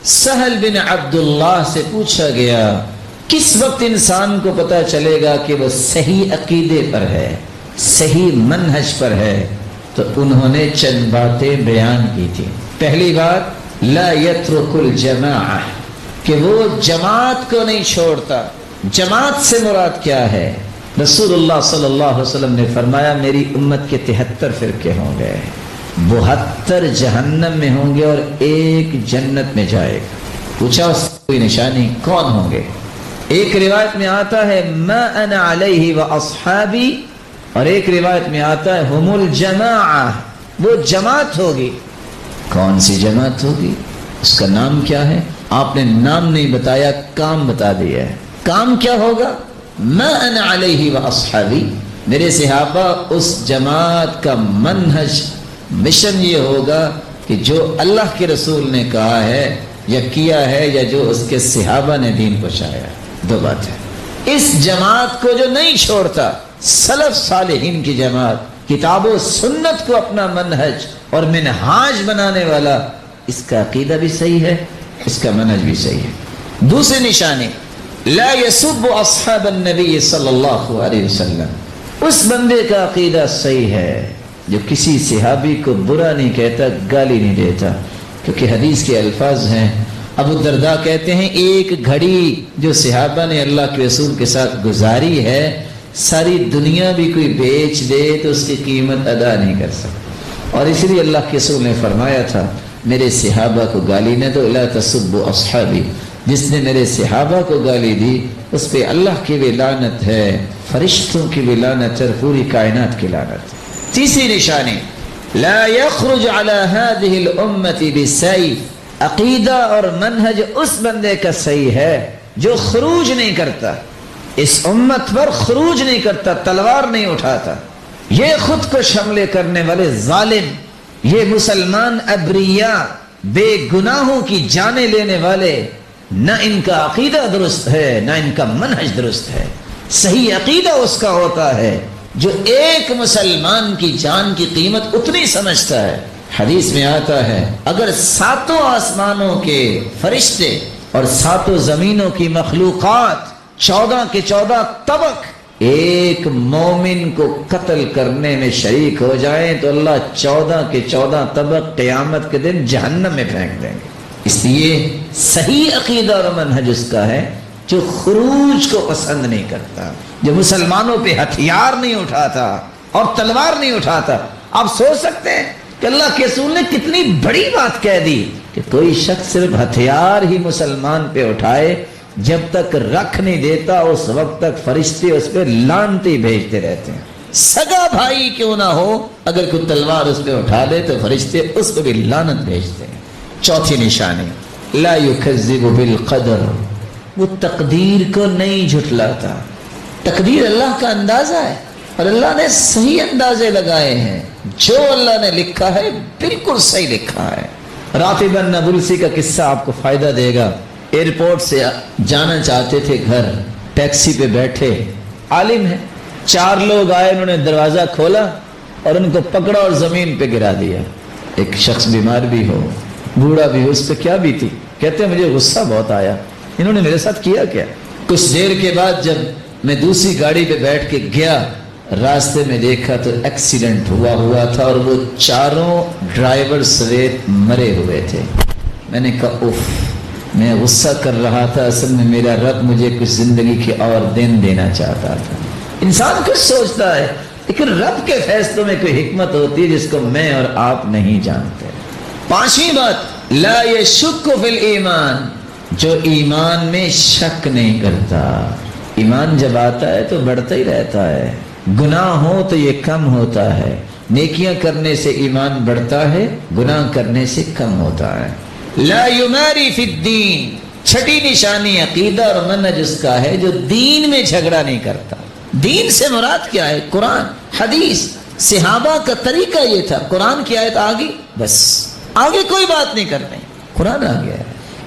سہل بن عبداللہ سے پوچھا گیا کس وقت انسان کو پتا چلے گا کہ وہ صحیح عقیدے پر ہے، صحیح منہج پر ہے؟ تو انہوں نے چند باتیں بیان کی تھی۔ پہلی بات، لا یترک الجماعہ، کہ وہ جماعت کو نہیں چھوڑتا۔ جماعت سے مراد کیا ہے؟ رسول اللہ صلی اللہ علیہ وسلم نے فرمایا میری امت کے 73 فرقے ہوں گے، 72 جہنم میں ہوں گے اور ایک جنت میں جائے گا۔ پوچھا اس کوئی نشانی، کون ہوں گے؟ ایک روایت میں آتا ہے ما انا علیہ و اصحابی، اور ایک روایت میں آتا ہے ہم الجماعہ، وہ جماعت ہوگی۔ کون سی جماعت ہوگی؟ اس کا نام کیا ہے؟ آپ نے نام نہیں بتایا، کام بتا دیا ہے۔ کام کیا ہوگا؟ ما انا علیہ و اصحابی، میرے صحابہ اس جماعت کا منہج، مشن یہ ہوگا کہ جو اللہ کے رسول نے کہا ہے یا کیا ہے یا جو اس کے صحابہ نے دین پہنچایا۔ دو بات ہے، اس جماعت کو جو نہیں چھوڑتا، سلف صالحین کی جماعت، کتاب و سنت کو اپنا منہج اور منہاج بنانے والا، اس کا عقیدہ بھی صحیح ہے، اس کا منہج بھی صحیح ہے۔ دوسری نشانی، لا یسب اصحاب النبی صلی اللہ علیہ وسلم، اس بندے کا عقیدہ صحیح ہے جو کسی صحابی کو برا نہیں کہتا، گالی نہیں دیتا، کیونکہ حدیث کے الفاظ ہیں، ابو الدرداء کہتے ہیں ایک گھڑی جو صحابہ نے اللہ کے رسول کے ساتھ گزاری ہے، ساری دنیا بھی کوئی بیچ دے تو اس کی قیمت ادا نہیں کر سکتا۔ اور اس لیے اللہ کے رسول نے فرمایا تھا میرے صحابہ کو گالی نہ دو، لا تسبوا اصحابی، جس نے میرے صحابہ کو گالی دی اس پہ اللہ کی بھی لعنت ہے، فرشتوں کی بھی لعنت ہے، پوری کائنات کی لعنت۔ تیسری نشانی، لا يخرج على هذه الامة بالسيف، عقیدہ اور منہج اس بندے کا صحیح ہے جو خروج نہیں کرتا، اس امت پر خروج نہیں کرتا، تلوار نہیں اٹھاتا۔ یہ خود کو حملے کرنے والے ظالم، یہ مسلمان ابریاء، بے گناہوں کی جانیں لینے والے، نہ ان کا عقیدہ درست ہے نہ ان کا منہج درست ہے۔ صحیح عقیدہ اس کا ہوتا ہے جو ایک مسلمان کی جان کی قیمت اتنی سمجھتا ہے۔ حدیث میں آتا ہے اگر 7 آسمانوں کے فرشتے اور 7 زمینوں کی مخلوقات، 14 کے 14 طبق، ایک مومن کو قتل کرنے میں شریک ہو جائیں تو اللہ 14 کے 14 طبق قیامت کے دن جہنم میں پھینک دیں گے۔ اس لیے صحیح عقیدہ اور منہج اس کا ہے جو خروج کو پسند نہیں کرتا، جو مسلمانوں پہ ہتھیار نہیں اٹھاتا اور تلوار نہیں اٹھاتا۔ آپ سوچ سکتے ہیں کہ اللہ کے رسول نے کتنی بڑی بات کہہ دی کہ کوئی شخص صرف ہتھیار ہی مسلمان پہ اٹھائے، جب تک رکھ نہیں دیتا اس وقت تک فرشتے اس پہ لعنتیں بھیجتے رہتے ہیں۔ سگا بھائی کیوں نہ ہو، اگر کوئی تلوار اس پہ اٹھا لے تو فرشتے اس پہ بھی لعنت بھیجتے ہیں۔ چوتھی نشانی، لا یکذب بالقدر، وہ تقدیر کو نہیں جھٹلاتا۔ تقدیر اللہ کا اندازہ ہے اور اللہ نے صحیح اندازے لگائے ہیں، جو اللہ نے لکھا ہے بالکل صحیح لکھا ہے۔ رافع بن نابلسی کا قصہ آپ کو فائدہ دے گا۔ ایئرپورٹ سے جانا چاہتے تھے گھر، ٹیکسی پہ بیٹھے، عالم ہے، 4 لوگ آئے، انہوں نے دروازہ کھولا اور ان کو پکڑا اور زمین پہ گرا دیا۔ ایک شخص بیمار بھی ہو، بوڑھا بھی ہو، اس پہ کیا بھی تھی؟ کہتے ہیں مجھے غصہ بہت آیا، انہوں نے میرے ساتھ کیا کیا؟ کچھ دیر کے بعد جب میں دوسری گاڑی پہ بیٹھ کے گیا، راستے میں دیکھا تو ایکسیڈنٹ ہوا تھا اور وہ 4 ڈرائیور سویت مرے ہوئے تھے۔ میں نے کہا اف، میں غصہ کر رہا تھا، اصل میں میرا رب مجھے کچھ زندگی کے اور دن دینا چاہتا تھا۔ انسان کچھ سوچتا ہے لیکن رب کے فیصلوں میں کوئی حکمت ہوتی ہے جس کو میں اور آپ نہیں جانتے۔ 5ویں بات، لا یشک فی الایمان، جو ایمان میں شک نہیں کرتا۔ ایمان جب آتا ہے تو بڑھتا ہی رہتا ہے، گناہ ہو تو یہ کم ہوتا ہے، نیکیاں کرنے سے ایمان بڑھتا ہے، گناہ کرنے سے کم ہوتا ہے۔ لا یماری فی الدین، 6ٹھی نشانی عقیدہ اور منہج اس کا ہے جو دین میں جھگڑا نہیں کرتا۔ دین سے مراد کیا ہے؟ قرآن، حدیث، صحابہ کا طریقہ یہ تھا، قرآن کی آیت آ گئی بس، آگے کوئی بات نہیں کرنی، قرآن آ گیا ہے،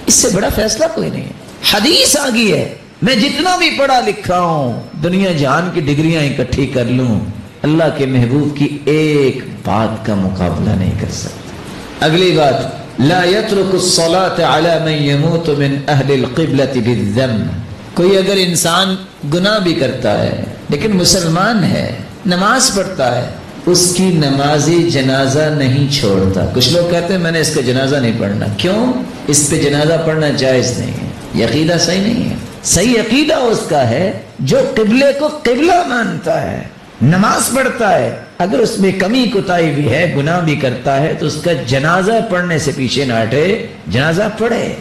اس سے بڑا فیصلہ کوئی نہیں ہے۔ حدیث آ گئی ہے، میں جتنا بھی پڑھا لکھا ہوں، دنیا جہان کی ڈگریاں اکٹھی کر لوں، اللہ کے محبوب کی ایک بات کا مقابلہ نہیں کر سکتا۔ اگلی بات، لا يترك الصلاة على من يموت من اہل القبلة بالذم. کوئی اگر انسان گناہ بھی کرتا ہے لیکن مسلمان ہے، نماز پڑھتا ہے، اس کی نمازی جنازہ نہیں چھوڑتا. کچھ لوگ کہتے ہیں میں نے اس کا جنازہ نہیں پڑھنا. کیوں؟ اس پہ جنازہ پڑھنا جائز نہیں ہے. یہ عقیدہ صحیح نہیں ہے. صحیح عقیدہ اس کا ہے جو قبلے کو قبلہ مانتا ہے، نماز پڑھتا ہے، اگر اس میں کمی کوتاہی بھی ہے، گناہ بھی کرتا ہے، تو اس کا جنازہ پڑھنے سے پیچھے نہ ہٹے، جنازہ پڑھے.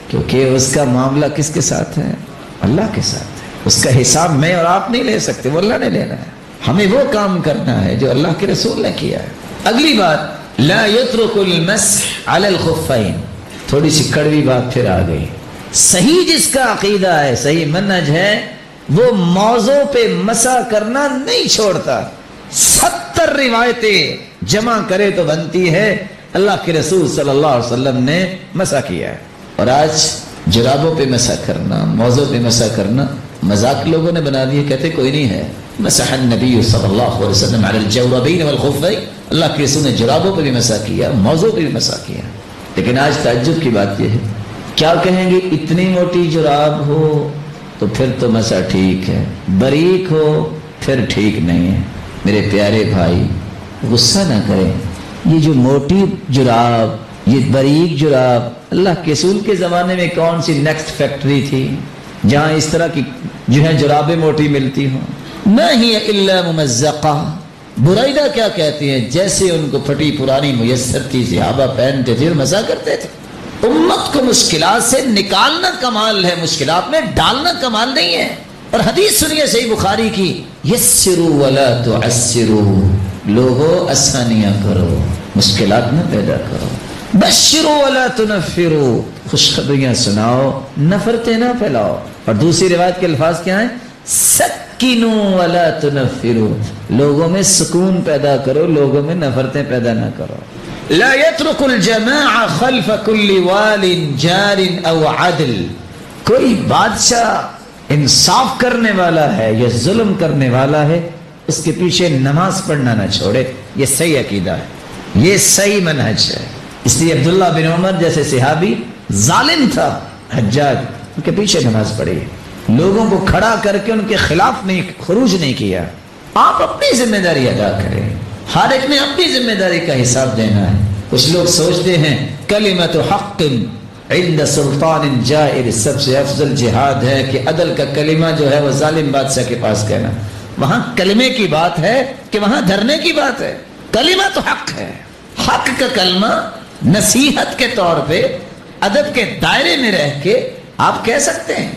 کیونکہ اس کا معاملہ کس کے ساتھ ہے؟ اللہ کے ساتھ ہے. اس کا حساب میں اور آپ نہیں لے سکتے، وہ اللہ نے لینا ہے. ہمیں وہ کام کرنا ہے جو اللہ کے رسول نے کیا ہے. اگلی بات، لا يترك المسح على الخفين. تھوڑی سی کڑوی بات پھر آ گئی. صحیح جس کا عقیدہ ہے، صحیح منہج ہے، وہ موضوع پہ مسح کرنا نہیں چھوڑتا. 70 روایتیں جمع کرے تو بنتی ہے اللہ کے رسول صلی اللہ علیہ وسلم نے مسح کیا ہے. اور آج جرابوں پہ مسح کرنا، موضوع پہ مسح کرنا مذاق لوگوں نے بنا دیا. کہتے کوئی نہیں ہے. مسح النبی صلی اللہ علیہ وسلم علی الجوربین والخفین. اللہ کے رسول نے جرابوں پہ بھی مسح کیا، موضوع پہ بھی مسح کیا. لیکن آج تعجب کی بات یہ ہے، کیا کہیں گے اتنی موٹی جراب ہو تو پھر تو مسح ٹھیک ہے، باریک ہو پھر ٹھیک نہیں ہے. میرے پیارے بھائی غصہ نہ کریں. یہ جو موٹی جراب، یہ باریک جراب، اللہ کے رسول کے زمانے میں کون سی نیکسٹ فیکٹری تھی جہاں اس طرح کی جو ہے جرابیں موٹی ملتی ہوں؟ ما ہی الا ممزقہ. برائدہ کیا کہتی ہیں؟ جیسے ان کو پھٹی پرانی میسر تھی، صحابہ پہنتے تھے اور مزہ کرتے تھے. امت کو مشکلات سے نکالنا کمال ہے، مشکلات میں ڈالنا کمال نہیں ہے. اور حدیث سنیے صحیح بخاری کی، یسروا ولا تعسروا. لوگوں آسانیاں کرو، مشکلات نہ پیدا کرو. بشروا ولا تنفروا. خوشخبریاں سناؤ، نفرتیں نہ پھیلاؤ. اور دوسری روایت کے الفاظ کیا ہیں؟ سکینوا ولا تنفروا. لوگوں میں سکون پیدا کرو، لوگوں میں نفرتیں پیدا نہ کرو. لا يترك الجماع خلف كل وال جار او عدل. کوئی بادشاہ انصاف کرنے والا ہے یا ظلم کرنے والا ہے، اس کے پیچھے نماز پڑھنا نہ چھوڑے. یہ صحیح عقیدہ ہے، یہ صحیح منہج ہے. اس لیے عبداللہ بن عمر جیسے صحابی ظالم تھا حجاج، ان کے پیچھے نماز پڑھی، لوگوں کو کھڑا کر کے ان کے خلاف نہیں خروج نہیں کیا. آپ اپنی ذمہ داری ادا کریں. ہر ایک نے اپنی ذمہ داری کا حساب دینا ہے. کچھ لوگ سوچتے ہیں کلمۃ حق عند سلطان جائر سب سے افضل جہاد ہے کہ عدل کا کلمہ جو ہے وہ ظالم بادشاہ کے پاس کہنا. وہاں کلمے کی بات ہے کہ وہاں دھرنے کی بات ہے. کلمہ تو حق ہے، حق کا کلمہ نصیحت کے طور پہ ادب کے دائرے میں رہ کے آپ کہہ سکتے ہیں.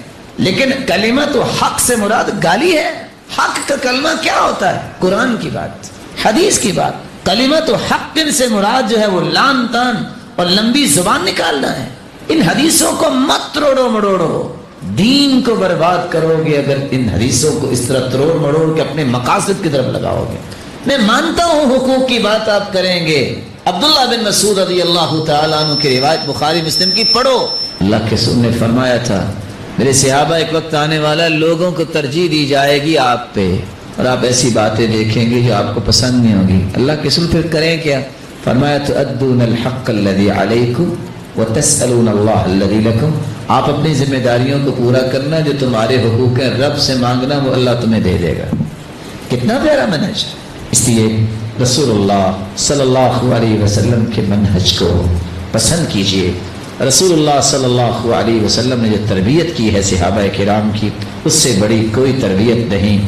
لیکن کلمہ تو حق سے مراد گالی ہے. حق کا کلمہ کیا ہوتا ہے؟ قرآن کی بات، حدیث کی بات. کلمہ تو حق سے مراد جو ہے وہ لان تان اور لمبی زبان نکالنا ہے. ان حدیثوں کو مت توڑو مڑوڑو، دین کو برباد کرو گے اگر ان حدیثوں کو اس طرح تروڑ مڑوڑ کے اپنے مقاصد کی طرف لگاؤ گے. میں مانتا ہوں حقوق کی بات آپ کریں گے. عبداللہ بن مسعود رضی اللہ تعالیٰ عنہ کی روایت بخاری مسلم کی پڑھو. اللہ کے رسول نے فرمایا تھا میرے صحابہ ایک وقت آنے والا، لوگوں کو ترجیح دی جائے گی آپ پہ، اور آپ ایسی باتیں دیکھیں گے جو آپ کو پسند نہیں ہوگی. اللہ کے رسول پھر کریں کیا؟ فرمایا تؤدون الحق الذی علیکم وتسألون اللہ الذی لکم. آپ اپنی ذمہ داریوں کو پورا کرنا، جو تمہارے حقوق ہیں رب سے مانگنا، وہ اللہ تمہیں دے دے گا. کتنا پیارا منہج. اس لیے رسول اللہ صلی اللہ علیہ وسلم کے منہج کو پسند کیجئے. رسول اللہ صلی اللہ علیہ وسلم نے جو تربیت کی ہے صحابہ کرام کی، اس سے بڑی کوئی تربیت نہیں.